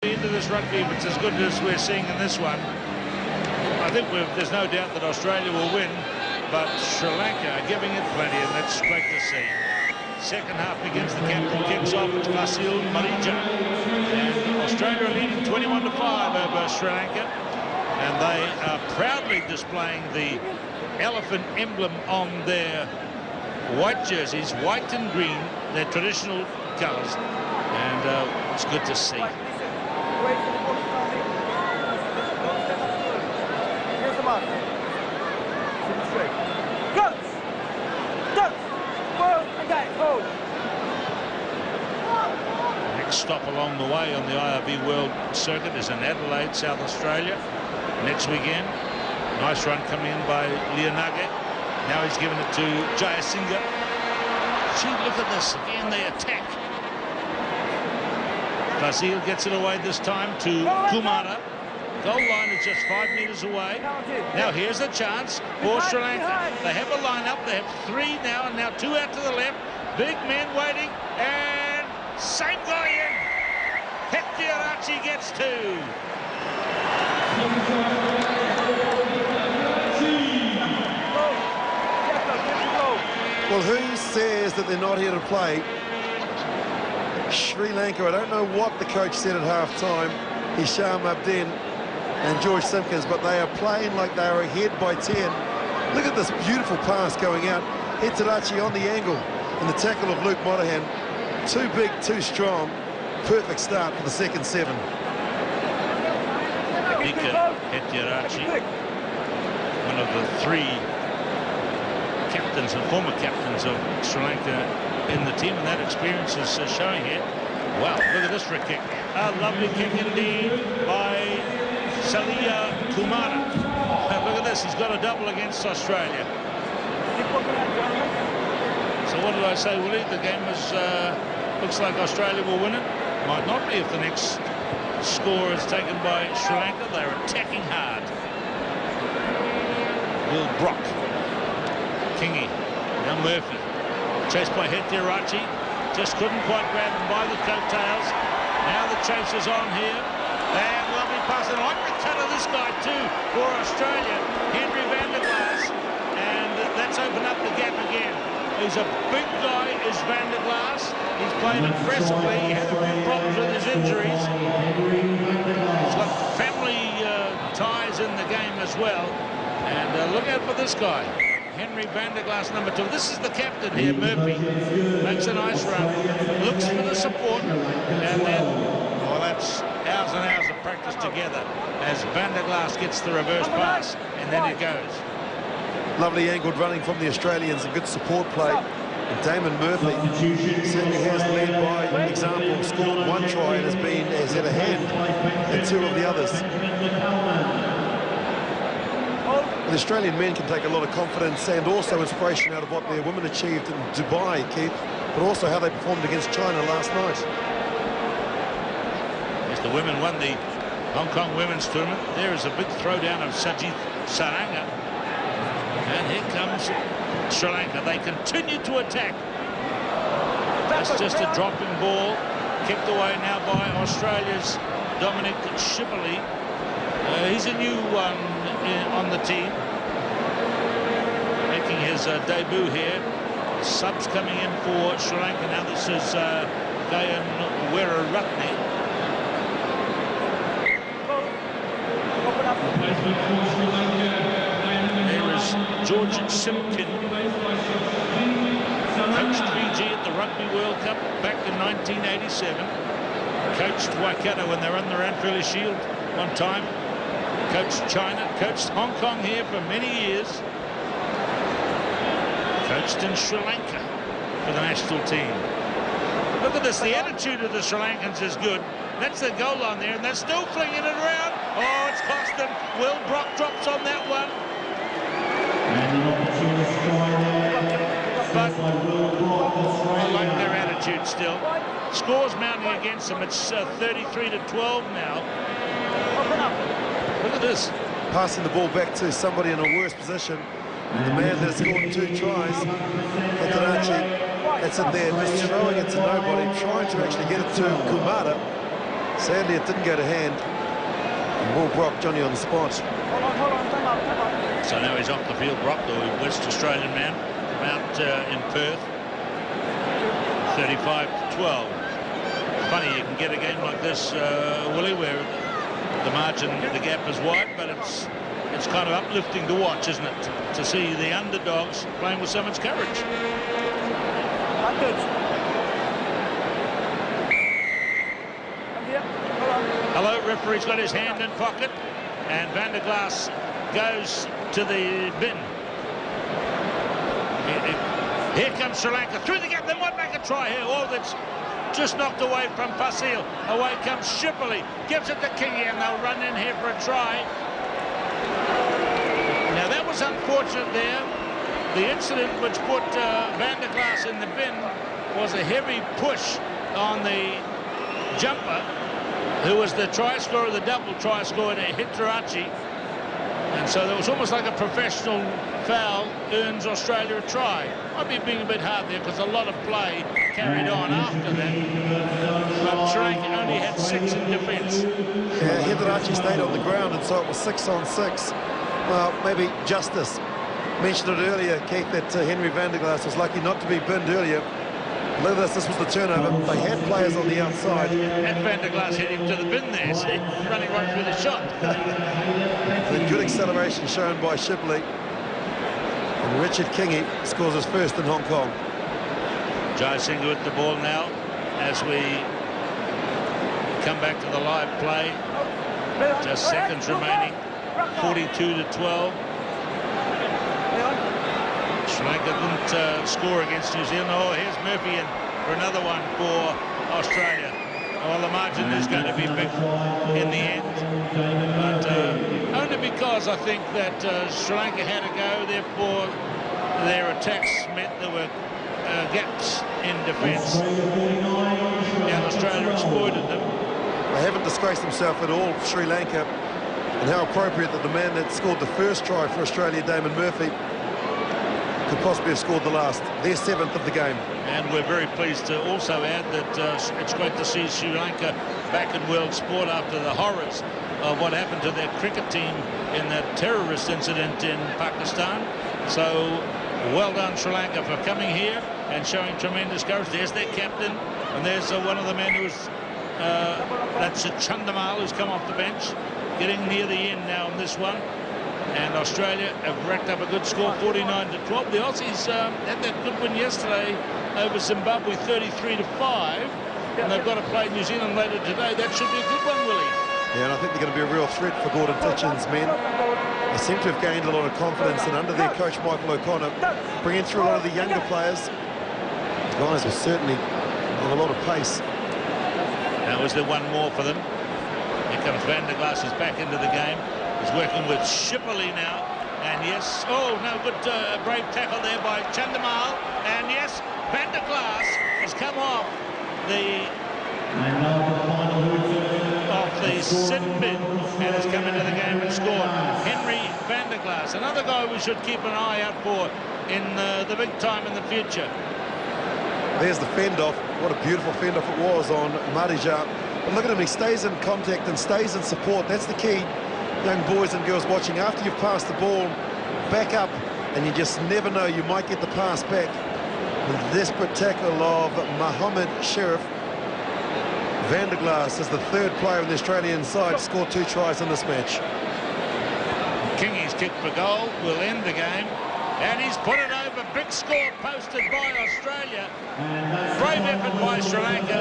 Into this rugby, if it's as good as we're seeing in this one, I think there's no doubt that Australia will win, but Sri Lanka are giving it plenty, and that's great to see. Second half begins, the captain kicks off, it's Vasil Marija, and Australia are leading 21-5 over Sri Lanka, and they are proudly displaying the elephant emblem on their white jerseys, white and green, their traditional colours, and it's good to see. Next stop along the way on the IRB World Circuit is in Adelaide, South Australia, next weekend. Nice run coming in by Leonage. Now he's given it to Jayasinghe. Gee, look at this. Again, they attack. Vasil gets it away this time to Kumara. Goal line is just 5 metres away. Now here's a chance for Sri Lanka. They have a line-up. They have 3 now, and now 2 out to the left. Big men waiting, and same guy in. Hettiarachi gets 2. Well, who says that they're not here to play? Sri Lanka, I don't know what the coach said at half-time, Hisham Abdin and George Simpkins, but they are playing like they are ahead by 10. Look at this beautiful pass going out. Hettiarachi on the angle, and the tackle of Luke Monahan. Too big, too strong. Perfect start for the second 7. Hettiarachi, one of the 3 captains and former captains of Sri Lanka in the team, and that experience is showing here. Wow, look at this for a kick. A lovely kick indeed by Salia Kumara. Look at this, he's got a double against Australia. So what did I say, Willie? The game is, looks like Australia will win it. Might not be if the next score is taken by Sri Lanka. They're attacking hard. Will Brock. Kingy. Now Murphy. Chased by Hettiarachi. Just couldn't quite grab him by the coattails. Now the chase is on here. And lovely pass. And I like the cut of this guy too for Australia. Henry van der Glaas. And that's opened up the gap again. He's a big guy, is van der Glaas. He's played impressively. He had a few problems with his injuries. He's got family ties in the game as well. And look out for this guy. Henry van der Glaas, number 2. This is the captain here, Murphy. Makes a nice run. Looks for the support. And then, well, that's hours and hours of practice together as van der Glaas gets the reverse pass. And then it goes. Lovely angled running from the Australians, a good support play. And Damon Murphy certainly has led by example, scored 1 try and has had a hand in 2 of the others. The Australian men can take a lot of confidence and also inspiration out of what their women achieved in Dubai, Keith, but also how they performed against China last night. Yes, the women won the Hong Kong women's tournament. There is a big throwdown of Sajith Saranga. And here comes Sri Lanka. They continue to attack. That's just a dropping ball. Kicked away now by Australia's Dominic Shipperley. He's a new one on the team. Making his debut here. Subs coming in for Sri Lanka. Now this is Gayan Weeraratne. There is George Simpkin, coached Fiji at the Rugby World Cup back in 1987. Coached Waikato when they won the Ranfurly Shield one time. Coached China, coached Hong Kong here for many years. Coached in Sri Lanka for the national team. Look at this, the attitude of the Sri Lankans is good. That's the goal line there, and they're still flinging it around. Oh, it's cost them. Will Brock drops on that one. But I like their attitude still. Scores mounting against them. It's 33-12 now. Look at this. Passing the ball back to somebody in a worse position. The man that has scored 2 tries, Hettiarachi, that's in there, just throwing it to nobody, trying to actually get it to Kumara. Sadly, it didn't go to hand. And Will Brock, Johnny on the spot. So now he's off the field, Brock, the West Australian man, out in Perth. 35-12. Funny, you can get a game like this, Willie, where the margin, the gap is wide, but it's kind of uplifting to watch, isn't it? To see the underdogs playing with so much courage. Hello, referee's got his hand in pocket, and Van der Glaas goes to the bin. Here comes Sri Lanka through the gap. They might make a try here. Oh, that's just knocked away from Fasil. Away comes Shipley, gives it to Kingy, and they'll run in here for a try. Now that was unfortunate there. The incident which put Van der Glaas in the bin was a heavy push on the jumper, who was the try scorer, the double try scorer, to hit Tarachi. And so there was almost like a professional foul earns Australia a try. Might be being a bit hard there because a lot of play carried on after that. But Sri Lanka only had 6 in defence. Yeah, Hidarachi stayed on the ground, and so it was 6 on 6. Well, maybe justice. Mentioned it earlier, Keith, that Henry Van der Glaas was lucky not to be binned earlier. Look at this was the turnover. They had players on the outside. And Van der Glaas hit him to the bin there, see, running right through the shot. The good acceleration shown by Shipley. And Richard Kingy scores his first in Hong Kong. Jai Singh with the ball now as we come back to the live play. Just seconds remaining. 42-12. Sri Lanka didn't score against New Zealand. Oh, here's Murphy in for another one for Australia. Well, the margin is going to be big in the end, but only because I think that Sri Lanka had to go, therefore their attacks meant there were gaps in defence, and Australia exploited them. They haven't disgraced themselves at all, Sri Lanka, and how appropriate that the man that scored the first try for Australia, Damon Murphy, could possibly have scored the last, their 7th of the game. And we're very pleased to also add that it's great to see Sri Lanka back in world sport after the horrors of what happened to their cricket team in that terrorist incident in Pakistan. So well done, Sri Lanka, for coming here and showing tremendous courage. There's their captain, and there's one of the men who's that's Chandamal, who's come off the bench, getting near the end now in this one. And Australia have racked up a good score, 49-12. The Aussies had that good win yesterday over Zimbabwe, 33-5. And they've got to play New Zealand later today. That should be a good one, Willie. Yeah, and I think they're going to be a real threat for Gordon Ditchin's men. They seem to have gained a lot of confidence, and under their coach, Michael O'Connor, bringing through a lot of the younger players. The guys were certainly on a lot of pace. Now, is there one more for them? Here comes Van der Glaas, is back into the game. He's working with Shipley now, and yes, oh no, good brave tackle there by Chandamal, and yes, Van der Glaas has come off the sin bin and has come into the game and scored. Henry Van der Glaas, another guy we should keep an eye out for in the big time in the future. There's the fend-off. What a beautiful fend-off it was on Marija. But look at him, he stays in contact and stays in support. That's the key. Young boys and girls watching, after you've passed the ball, back up, and you just never know, you might get the pass back. The desperate tackle of Mohammed Sharif. Van der Glaas is the 3rd player in the Australian side to score 2 tries in this match. Kingy's kick for goal will end the game, and he's put it over. Big score posted by Australia. Brave effort by Sri Lanka.